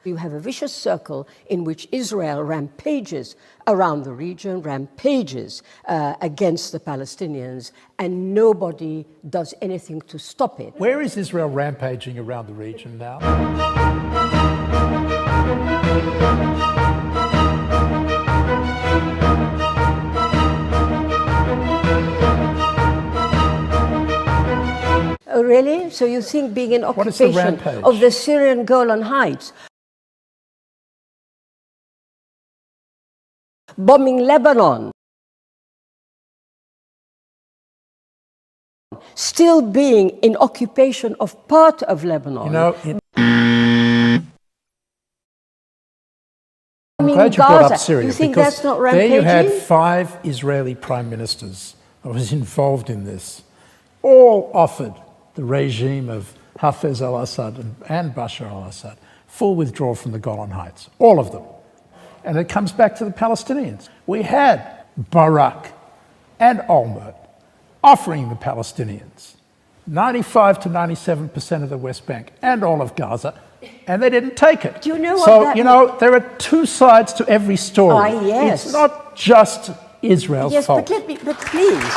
You have a vicious circle in which Israel rampages around the region, rampages against the Palestinians, and nobody does anything to stop it. Where is Israel rampaging around the region now? Oh, really? So you think being in occupation of the Syrian Golan Heights, bombing Lebanon, still being in occupation of part of Lebanon. You know, I'm glad you brought up Syria, you think because that's not rampaging? There you had 5 Israeli prime ministers who was involved in this, all offered the regime of Hafez al-Assad and Bashar al-Assad full withdrawal from the Golan Heights, all of them. And it comes back to the Palestinians. We had Barak and Olmert offering the Palestinians 95 to 97% of the West Bank and all of Gaza, and they didn't take it. Do you know what so, that you know, there are 2 sides to every story. Ah, yes. It's not just Israel's fault. Yes, but please.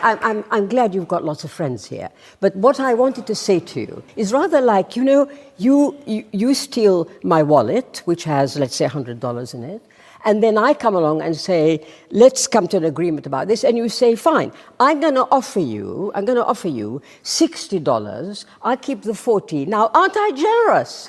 I'm glad you've got lots of friends here. But what I wanted to say to you is rather like, you know, you steal my wallet, which has, let's say, $100 in it, and then I come along and say, let's come to an agreement about this, and you say, fine, I'm going to offer you $60, I'll keep the 40. Now, aren't I generous?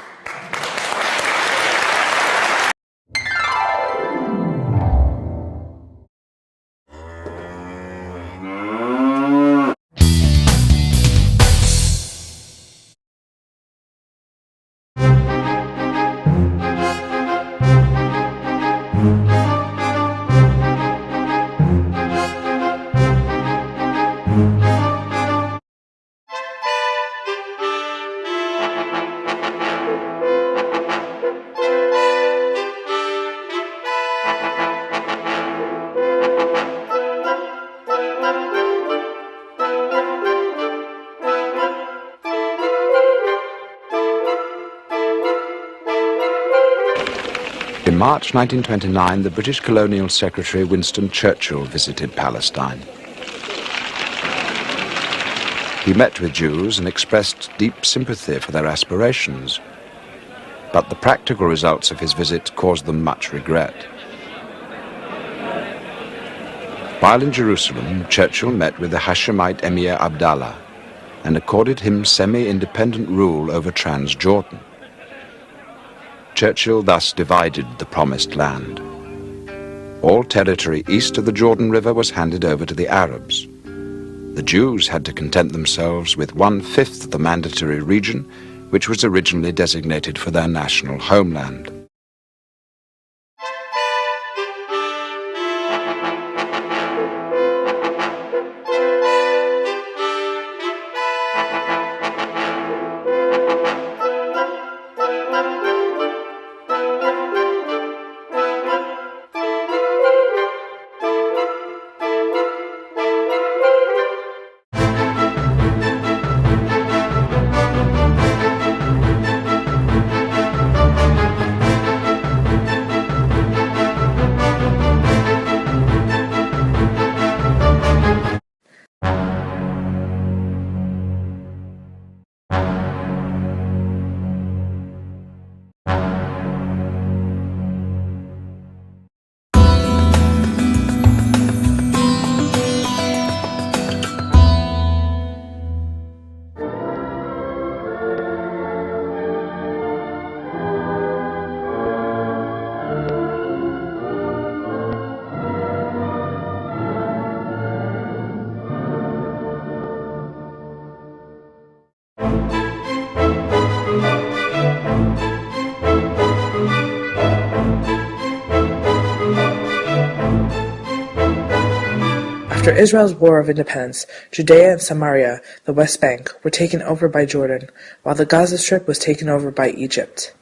In March 1929, the British Colonial Secretary Winston Churchill visited Palestine. He met with Jews and expressed deep sympathy for their aspirations, but the practical results of his visit caused them much regret. While in Jerusalem, Churchill met with the Hashemite Emir Abdallah and accorded him semi-independent rule over Transjordan. Churchill thus divided the Promised Land. All territory east of the Jordan River was handed over to the Arabs. The Jews had to content themselves with 1/5 of the mandatory region, which was originally designated for their national homeland. After Israel's War of Independence, Judea and Samaria, the West Bank, were taken over by Jordan, while the Gaza Strip was taken over by Egypt.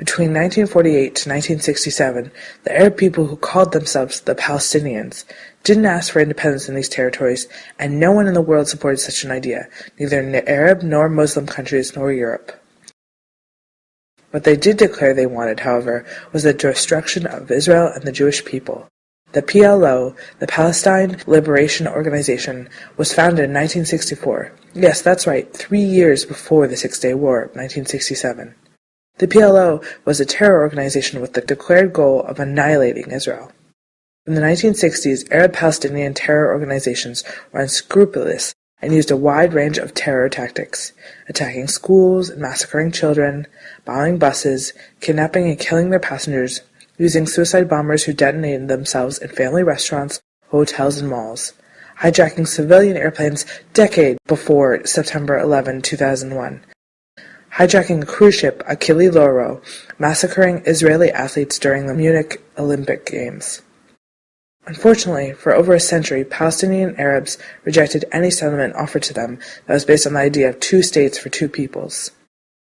Between 1948 to 1967, the Arab people who called themselves the Palestinians didn't ask for independence in these territories, and no one in the world supported such an idea, neither in Arab nor Muslim countries nor Europe. What they did declare they wanted, however, was the destruction of Israel and the Jewish people. The PLO, the Palestine Liberation Organization, was founded in 1964. Yes, that's right, 3 years before the Six-Day War of 1967. The PLO was a terror organization with the declared goal of annihilating Israel. In the 1960s, Arab-Palestinian terror organizations were unscrupulous and used a wide range of terror tactics, attacking schools and massacring children, bombing buses, kidnapping and killing their passengers, using suicide bombers who detonated themselves in family restaurants, hotels, and malls, hijacking civilian airplanes decades before September 11, 2001, hijacking a cruise ship, Achille Lauro, massacring Israeli athletes during the Munich Olympic Games. Unfortunately, for over a century, Palestinian Arabs rejected any settlement offered to them that was based on the idea of two states for two peoples.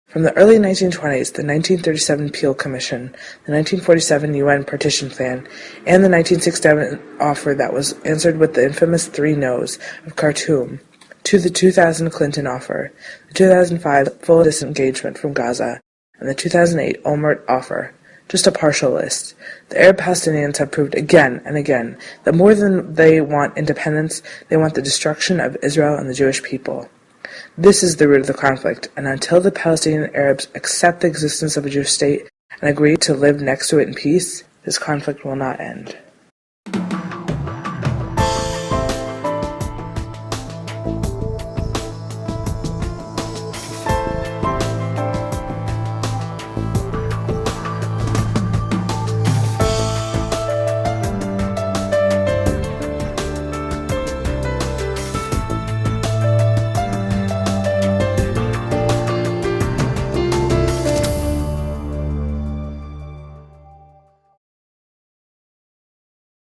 From the early 1920s, the 1937 Peel Commission, the 1947 UN Partition Plan, and the 1967 offer that was answered with the infamous 3 no's of Khartoum, to the 2000 Clinton offer, the 2005 full disengagement from Gaza, and the 2008 Olmert offer. Just a partial list. The Arab Palestinians have proved again and again that more than they want independence, they want the destruction of Israel and the Jewish people. This is the root of the conflict, and until the Palestinian Arabs accept the existence of a Jewish state and agree to live next to it in peace, this conflict will not end.